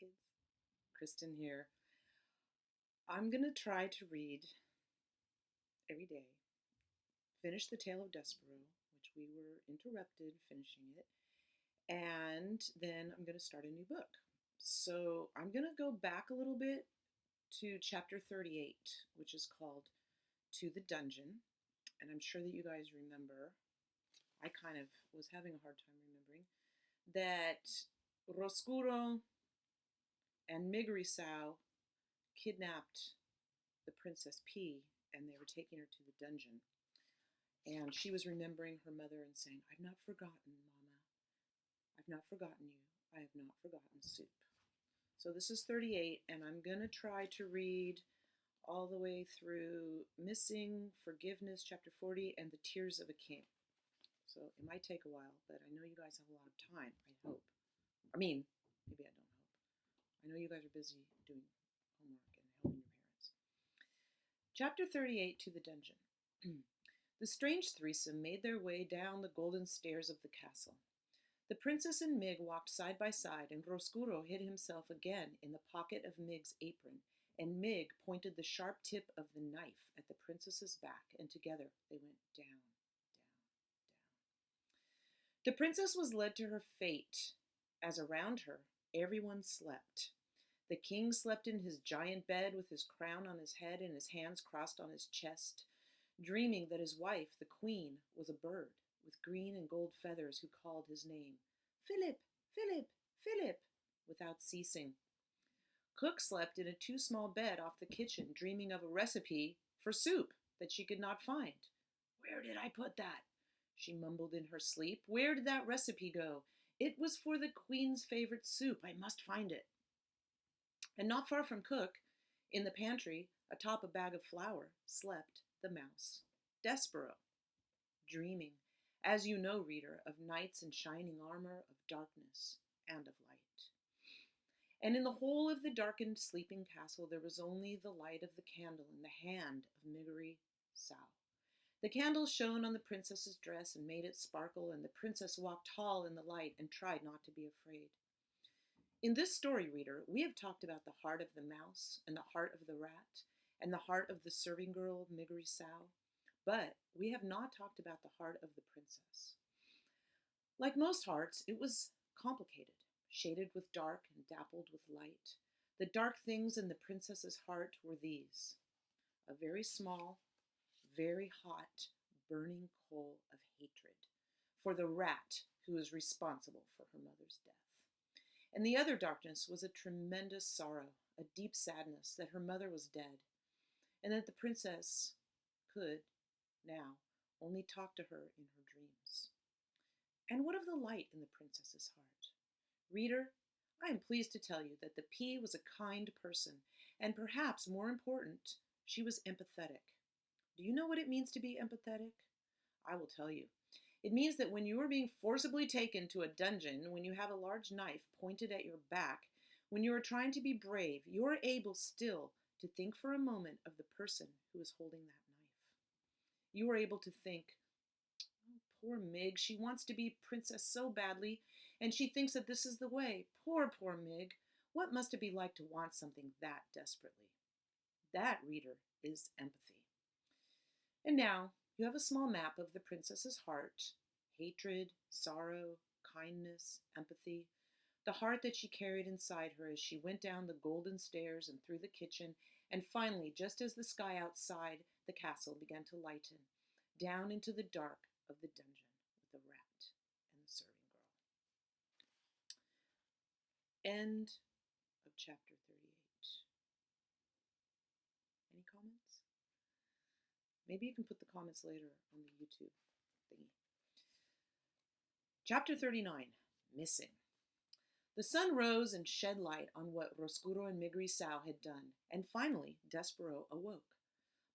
kids. Kristen here. I'm going to try to read every day, finish The Tale of Despero, which we were interrupted finishing it, and then I'm going to start a new book. So I'm going to go back a little bit to chapter 38, which is called To the Dungeon. And I'm sure that you guys remember, I kind of was having a hard time remembering, that Roscuro and Migrisao kidnapped the Princess P, and they were taking her to the dungeon. And she was remembering her mother and saying, "I've not forgotten, Mama. I've not forgotten you. I have not forgotten soup." So this is 38, and I'm going to try to read all the way through Missing Forgiveness, chapter 40, and The Tears of a King. So it might take a while, but I know you guys have a lot of time, I hope. I mean, maybe I don't hope. I know you guys are busy doing homework and helping your parents. Chapter 38, To the Dungeon. The strange threesome made their way down the golden stairs of the castle. The princess and Mig walked side by side, and Roscuro hid himself again in the pocket of Mig's apron, and Mig pointed the sharp tip of the knife at the princess's back, and together they went down, down, down. The princess was led to her fate, as around her everyone slept. The king slept in his giant bed with his crown on his head and his hands crossed on his chest, dreaming that his wife, the queen, was a bird with green and gold feathers who called his name, "Philip, Philip, Philip," without ceasing. Cook slept in a too small bed off the kitchen, dreaming of a recipe for soup that she could not find. "Where did I put that?" she mumbled in her sleep. "Where did that recipe go? It was for the queen's favorite soup. I must find it." And not far from Cook, in the pantry, atop a bag of flour, slept the mouse, Despero, dreaming, as you know, reader, of knights in shining armor, of darkness, and of light. And in the whole of the darkened sleeping castle there was only the light of the candle in the hand of Migrisao. The candle shone on the princess's dress and made it sparkle, and the princess walked tall in the light and tried not to be afraid. In this story, reader, we have talked about the heart of the mouse and the heart of the rat and the heart of the serving girl Migrisao, but we have not talked about the heart of the princess. Like most hearts, it was complicated, shaded with dark and dappled with light. The dark things in the princess's heart were these: a very small, very hot, burning coal of hatred for the rat who was responsible for her mother's death. And the other darkness was a tremendous sorrow, a deep sadness that her mother was dead, and that the princess could, now, only talk to her in her dreams. And what of the light in the princess's heart? Reader, I am pleased to tell you that the P was a kind person, and perhaps more important, she was empathetic. Do you know what it means to be empathetic? I will tell you. It means that when you are being forcibly taken to a dungeon, when you have a large knife pointed at your back, when you are trying to be brave, you are able still to think for a moment of the person who is holding that knife. You are able to think, "Oh, poor Mig, she wants to be princess so badly, and she thinks that this is the way. Poor, poor Mig. What must it be like to want something that desperately?" That, reader, is empathy. And now, you have a small map of the princess's heart: hatred, sorrow, kindness, empathy, the heart that she carried inside her as she went down the golden stairs and through the kitchen, and finally, just as the sky outside the castle began to lighten, down into the dark of the dungeon with the rat and the serving girl. End of chapter 38. Any comments? Maybe you can put the comments later on the YouTube thingy. Chapter 39, Missing. The sun rose and shed light on what Roscuro and Migrisao had done, and finally Despero awoke.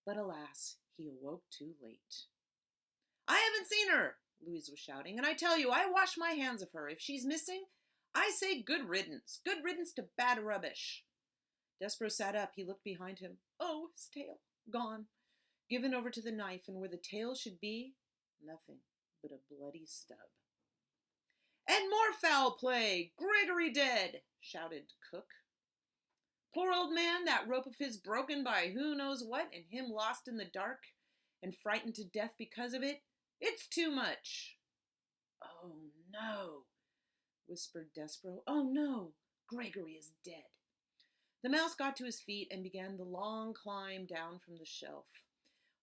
But alas, he awoke too late. "I haven't seen her," Louise was shouting, "and I tell you, I wash my hands of her. If she's missing, I say good riddance. Good riddance to bad rubbish." Despero sat up. He looked behind him. Oh, his tail, gone. Given over to the knife, and where the tail should be, nothing but a bloody stub. "And more foul play! Gregory dead!" shouted Cook. "Poor old man, that rope of his broken by who knows what, and him lost in the dark and frightened to death because of it. It's too much." "Oh, no," whispered Despereaux. "Oh, no, Gregory is dead." The mouse got to his feet and began the long climb down from the shelf.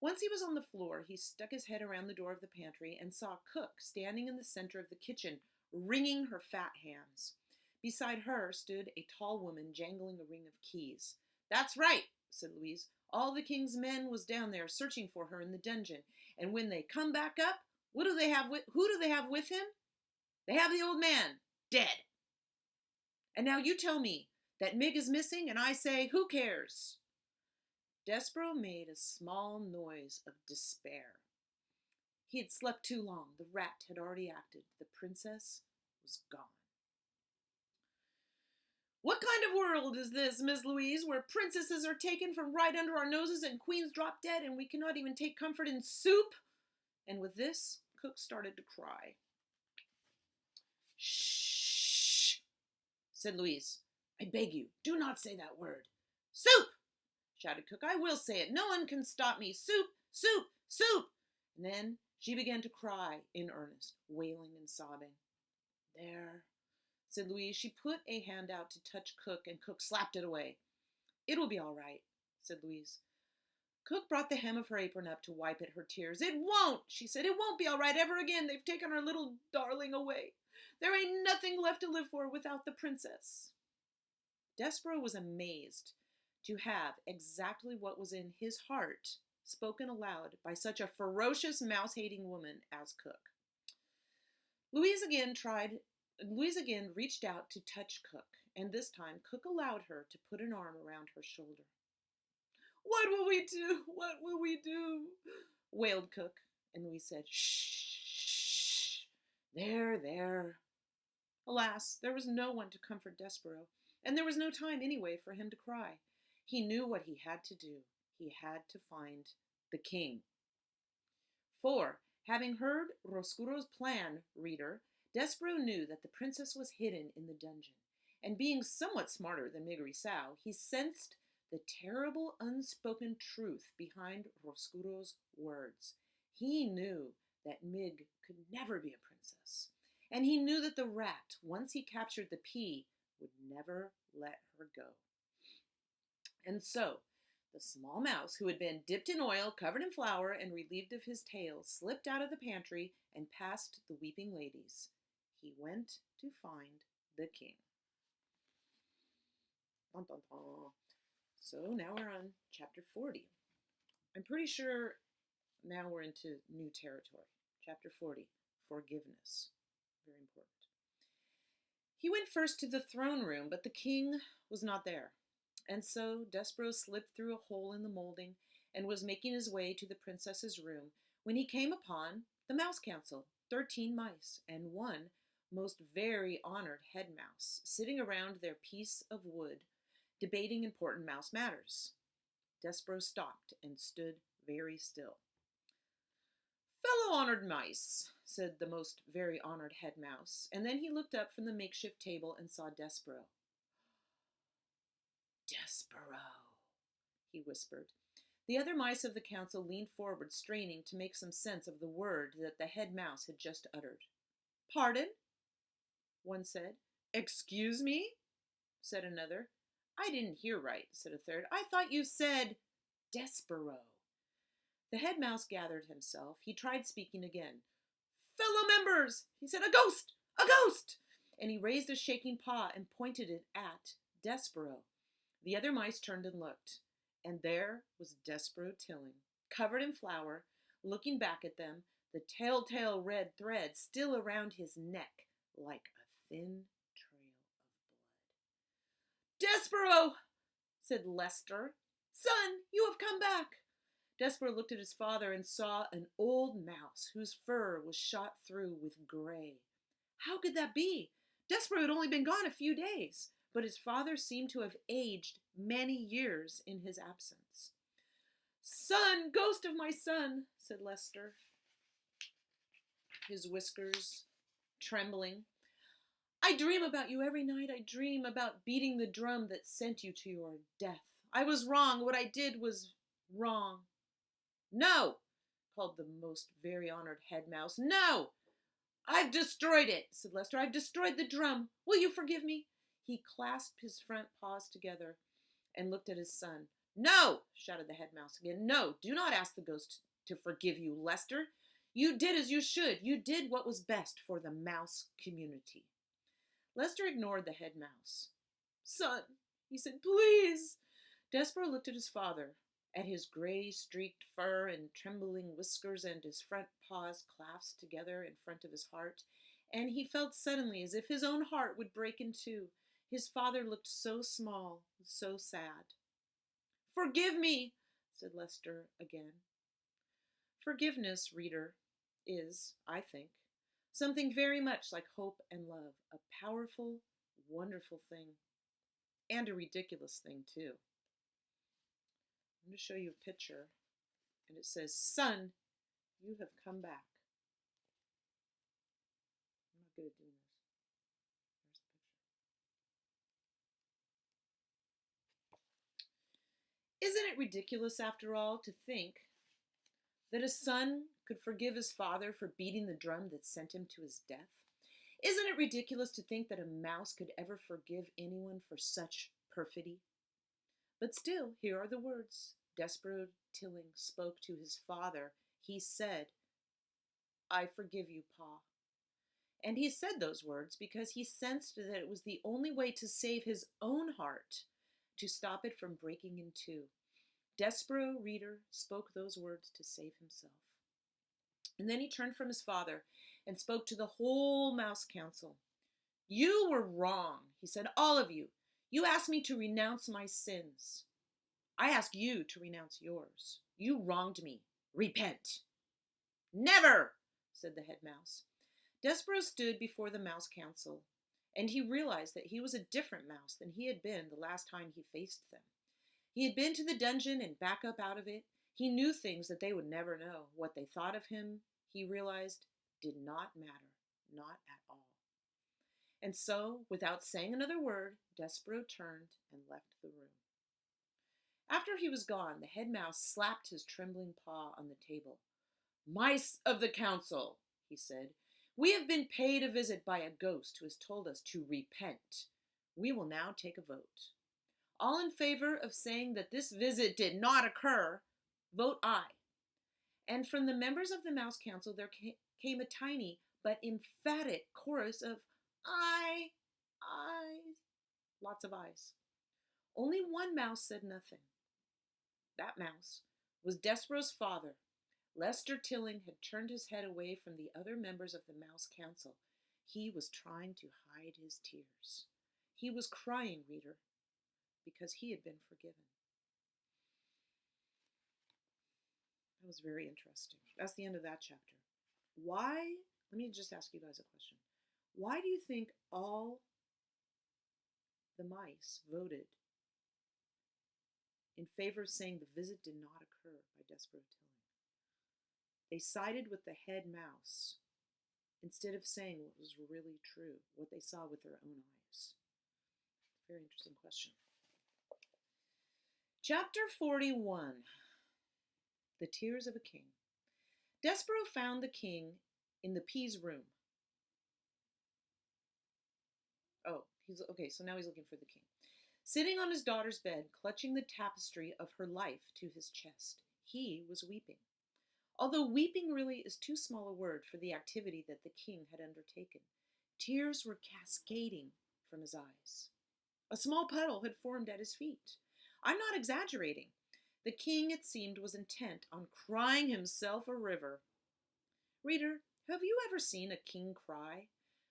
Once he was on the floor, he stuck his head around the door of the pantry and saw Cook standing in the center of the kitchen, wringing her fat hands. Beside her stood a tall woman jangling a ring of keys. "That's right," said Louise. "All the king's men was down there searching for her in the dungeon, and when they come back up, who do they have with him? They have the old man, dead. And now you tell me that Mig is missing, and I say, who cares?" Despereaux made a small noise of despair. He had slept too long. The rat had already acted. The princess was gone. "What kind of world is this, Miss Louise, where princesses are taken from right under our noses and queens drop dead, and we cannot even take comfort in soup?" And with this, Cook started to cry. "Shh," said Louise. "I beg you, do not say that word." "Soup!" shouted Cook. "I will say it. No one can stop me. Soup! Soup! Soup!" And then she began to cry in earnest, wailing and sobbing. "There," said Louise. She put a hand out to touch Cook, and Cook slapped it away. "It will be all right," said Louise. Cook brought the hem of her apron up to wipe at her tears. "It won't," she said. "It won't be all right ever again. They've taken our little darling away. There ain't nothing left to live for without the princess." Despereaux was amazed to have exactly what was in his heart spoken aloud by such a ferocious mouse-hating woman as Cook. Louise again reached out to touch Cook, and this time Cook allowed her to put an arm around her shoulder. "What will we do? What will we do?" wailed Cook, and Louise said, "Shh, there, there." Alas, there was no one to comfort Despereaux, and there was no time anyway for him to cry. He knew what he had to do. He had to find the king. For, having heard Roscuro's plan, reader, Despereaux knew that the princess was hidden in the dungeon, and being somewhat smarter than Migri-Sao, he sensed the terrible unspoken truth behind Roscuro's words. He knew that Mig could never be a princess, and he knew that the rat, once he captured the pea, would never let her go. And so, the small mouse, who had been dipped in oil, covered in flour, and relieved of his tail, slipped out of the pantry and past the weeping ladies. He went to find the king. Dun, dun, dun. So now we're on chapter 40. I'm pretty sure now we're into new territory. Chapter 40, forgiveness. Very important. He went first to the throne room, but the king was not there. And so Despereaux slipped through a hole in the molding and was making his way to the princess's room when he came upon the mouse council, 13 mice, and one most very honored head mouse, sitting around their piece of wood, debating important mouse matters. Despereaux stopped and stood very still. "Fellow honored mice," said the most very honored head mouse, and then he looked up from the makeshift table and saw Despereaux. "Despereaux," he whispered. The other mice of the council leaned forward, straining to make some sense of the word that the head mouse had just uttered. "Pardon?" one said. "Excuse me?" said another. "I didn't hear right," said a third. "I thought you said Despereaux." The head mouse gathered himself. He tried speaking again. "Fellow members," he said, "a ghost! A ghost!" And he raised a shaking paw and pointed it at Despereaux. The other mice turned and looked, and there was Despereaux Tilling, covered in flour, looking back at them, the telltale red thread still around his neck like a thin trail of blood. "Despereaux," said Lester. "Son, you have come back." Despereaux looked at his father and saw an old mouse whose fur was shot through with gray. How could that be? Despereaux had only been gone a few days, but his father seemed to have aged many years in his absence. "Son, ghost of my son," said Lester, his whiskers trembling. I dream about you every night. I dream about beating the drum that sent you to your death. I was wrong. What I did was wrong. No, called the most very honored head mouse. No! I've destroyed it, said Lester. I've destroyed the drum. Will you forgive me? He clasped his front paws together and looked at his son. No, shouted the head mouse again. No, do not ask the ghost to forgive you, Lester. You did as you should. You did what was best for the mouse community. Lester ignored the head mouse. Son, he said, please. Despero looked at his father, at his gray-streaked fur and trembling whiskers and his front paws clasped together in front of his heart, and he felt suddenly as if his own heart would break in two. His father looked so small, so sad. Forgive me, said Lester again. Forgiveness, reader, is, I think, something very much like hope and love, a powerful, wonderful thing, and a ridiculous thing, too. I'm going to show you a picture, and it says, Son, you have come back. I'm not good at doing this. There's the picture. Isn't it ridiculous, after all, to think that a son could forgive his father for beating the drum that sent him to his death? Isn't it ridiculous to think that a mouse could ever forgive anyone for such perfidy? But still, here are the words Despero Tilling spoke to his father. He said, I forgive you, Pa. And he said those words because he sensed that it was the only way to save his own heart, to stop it from breaking in two. Despero, reader, spoke those words to save himself. And then he turned from his father and spoke to the whole mouse council. You were wrong, he said, all of you. You asked me to renounce my sins. I ask you to renounce yours. You wronged me. Repent. Never, said the head mouse. Despero stood before the mouse council, and he realized that he was a different mouse than he had been the last time he faced them. He had been to the dungeon and back up out of it. He knew things that they would never know. What they thought of him, he realized, did not matter, not at all. And so, without saying another word, Despero turned and left the room. After he was gone, the head mouse slapped his trembling paw on the table. Mice of the council, he said, we have been paid a visit by a ghost who has told us to repent. We will now take a vote. All in favor of saying that this visit did not occur, vote aye. And from the members of the Mouse Council there came a tiny but emphatic chorus of aye, aye, lots of ayes. Only one mouse said nothing. That mouse was Despero's father. Lester Tilling had turned his head away from the other members of the Mouse Council. He was trying to hide his tears. He was crying, reader, because he had been forgiven. That was very interesting. That's the end of that chapter. Why, let me just ask you guys a question. Why do you think all the mice voted in favor of saying the visit did not occur by Despero Tilling? They sided with the head mouse instead of saying what was really true, what they saw with their own eyes. Very interesting question. Chapter 41, The Tears of a King. Despero found the king in the peas room. So now he's looking for the king. Sitting on his daughter's bed, clutching the tapestry of her life to his chest. He was weeping. Although weeping really is too small a word for the activity that the king had undertaken. Tears were cascading from his eyes. A small puddle had formed at his feet. I'm not exaggerating. The king, it seemed, was intent on crying himself a river. Reader, have you ever seen a king cry?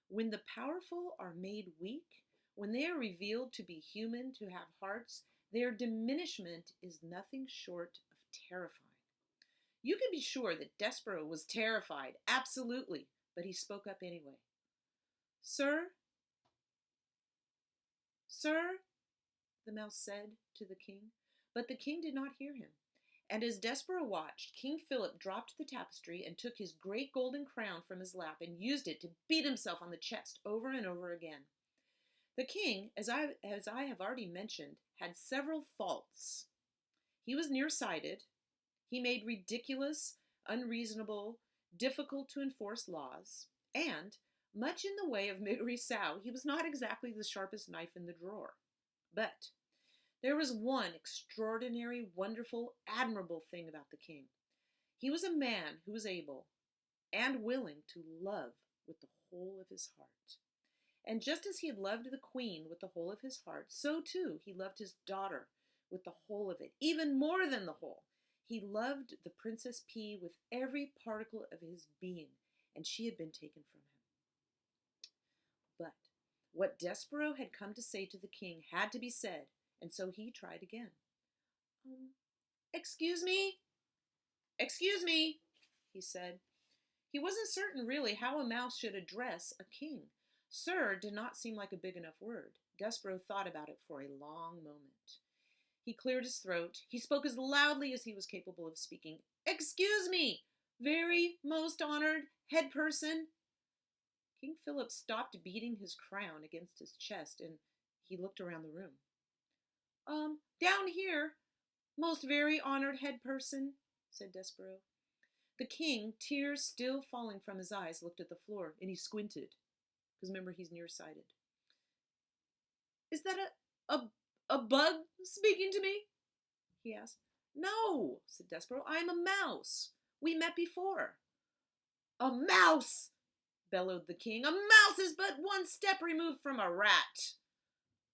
When the powerful are made weak, when they are revealed to be human, to have hearts, their diminishment is nothing short of terrifying. You can be sure that Despero was terrified, absolutely, but he spoke up anyway. Sir, the mouse said to the king, but the king did not hear him. And as Desborough watched, King Philip dropped the tapestry and took his great golden crown from his lap and used it to beat himself on the chest over and over again. The king, as I have already mentioned, had several faults. He was nearsighted. He made ridiculous, unreasonable, difficult to enforce laws, and, much in the way of Miggery Sow, he was not exactly the sharpest knife in the drawer. But there was one extraordinary, wonderful, admirable thing about the king. He was a man who was able and willing to love with the whole of his heart. And just as he had loved the queen with the whole of his heart, so too he loved his daughter with the whole of it, even more than the whole. He loved the Princess P with every particle of his being, and she had been taken from him. But what Desborough had come to say to the king had to be said, and so he tried again. Excuse me, he said. He wasn't certain really how a mouse should address a king. Sir did not seem like a big enough word. Desborough thought about it for a long moment. He cleared his throat. He spoke as loudly as he was capable of speaking. Excuse me, very most honored head person. King Philip stopped beating his crown against his chest, and he looked around the room. Down here, most very honored head person, said Desborough. The king, tears still falling from his eyes, looked at the floor, and he squinted, because remember, he's nearsighted. Is that a bug speaking to me? He asked. No, said Desborough, I am a mouse. We met before. A mouse, bellowed the king. A mouse is but one step removed from a rat.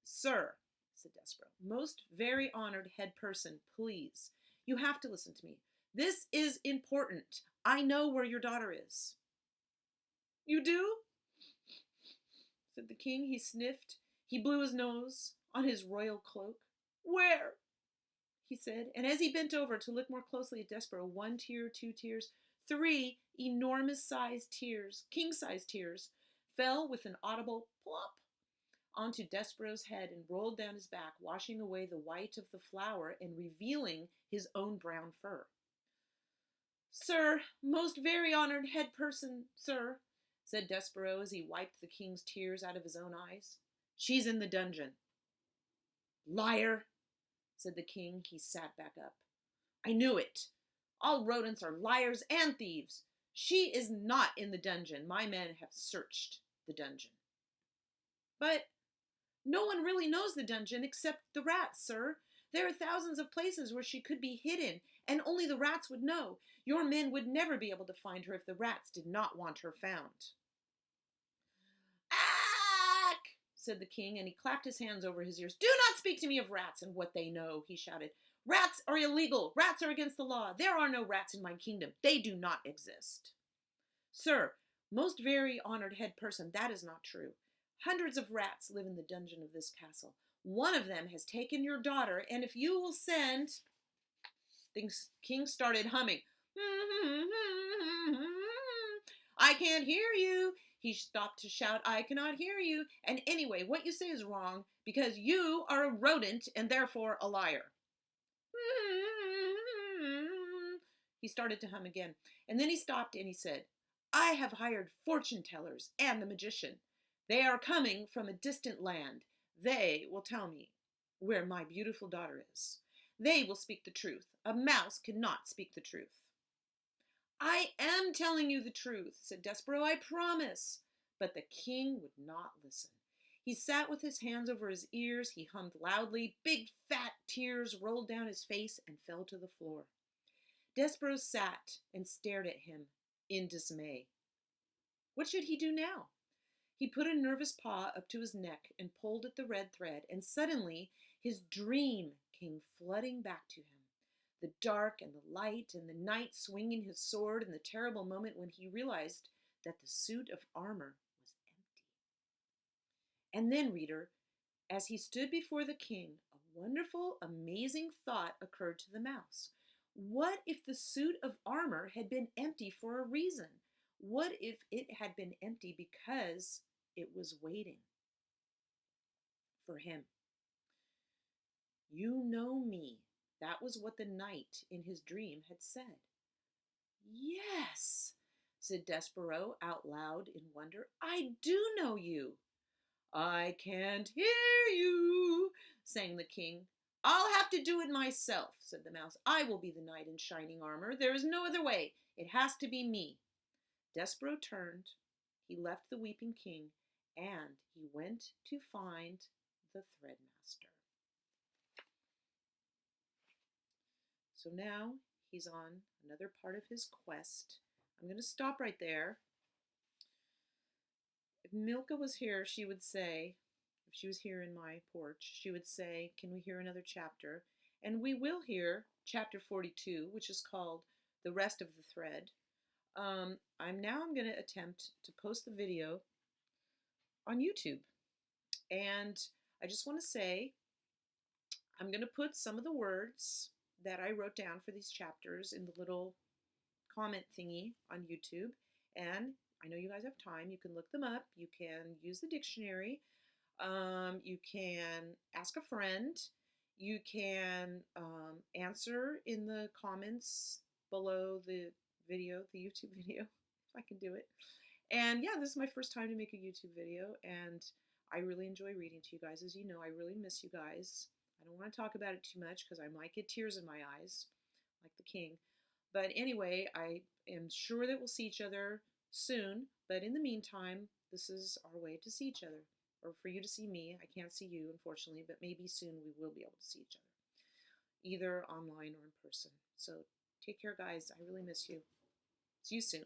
Sir, said Desborough, most very honored head person, please. You have to listen to me. This is important. I know where your daughter is. You do? Said the king. He sniffed. He blew his nose on his royal cloak. Where? He said, and as he bent over to look more closely at Desborough, 1 tear, 2 tears, 3 enormous-sized tears, king-sized tears, fell with an audible plop onto Desborough's head and rolled down his back, washing away the white of the flower and revealing his own brown fur. Sir, most very honored head person, sir, said Desborough as he wiped the king's tears out of his own eyes. She's in the dungeon. Liar, said the king. He sat back up. I knew it. All rodents are liars and thieves. She is not in the dungeon. My men have searched the dungeon. But no one really knows the dungeon except the rats, sir. There are thousands of places where she could be hidden, and only the rats would know. Your men would never be able to find her if the rats did not want her found. Ack! Said the king, and he clapped his hands over his ears. Do not speak to me of rats and what they know, he shouted. Rats are illegal. Rats are against the law. There are no rats in my kingdom. They do not exist. Sir, most very honored head person, that is not true. Hundreds of rats live in the dungeon of this castle. One of them has taken your daughter, and if you will send... The king started humming. I can't hear you. He stopped to shout, I cannot hear you. And anyway, what you say is wrong, because you are a rodent and therefore a liar. He started to hum again. And then he stopped and he said, I have hired fortune tellers and the magician. They are coming from a distant land. They will tell me where my beautiful daughter is. They will speak the truth. A mouse cannot speak the truth. I am telling you the truth, said Desborough, I promise. But the king would not listen. He sat with his hands over his ears. He hummed loudly. Big fat tears rolled down his face and fell to the floor. Desborough sat and stared at him in dismay. What should he do now? He put a nervous paw up to his neck and pulled at the red thread, and suddenly his dream came flooding back to him. The dark and the light and the knight swinging his sword and the terrible moment when he realized that the suit of armor was empty. And then, reader, as he stood before the king, a wonderful, amazing thought occurred to the mouse. What if the suit of armor had been empty for a reason? What if it had been empty because it was waiting for him? You know me, That was what the knight in his dream had said. "Yes," said Despereaux out loud in wonder. "I do know you." "I can't hear you," sang the king. "I'll have to do it myself," said the mouse. "I will be the knight in shining armor. There is no other way. It has to be me." Despereaux turned. He left the weeping king, and he went to find the threadmaster. So now he's on another part of his quest. I'm going to stop right there. If Milka was here, she would say, if she was here in my porch, she would say, "Can we hear another chapter?" And we will hear chapter 42, which is called "The Rest of the Thread." I'm going to attempt to post the video on YouTube. And I just want to say, I'm going to put some of the words that I wrote down for these chapters in the little comment thingy on YouTube. And I know you guys have time. You can look them up. You can use the dictionary. You can ask a friend. You can answer in the comments below the video, the YouTube video, if I can do it. And yeah, this is my first time to make a YouTube video, and I really enjoy reading to you guys. As you know, I really miss you guys. I don't want to talk about it too much because I might get tears in my eyes, like the king. But anyway, I am sure that we'll see each other soon. But in the meantime, this is our way to see each other, or for you to see me. I can't see you, unfortunately, but maybe soon we will be able to see each other, either online or in person. So take care, guys. I really miss you. See you soon.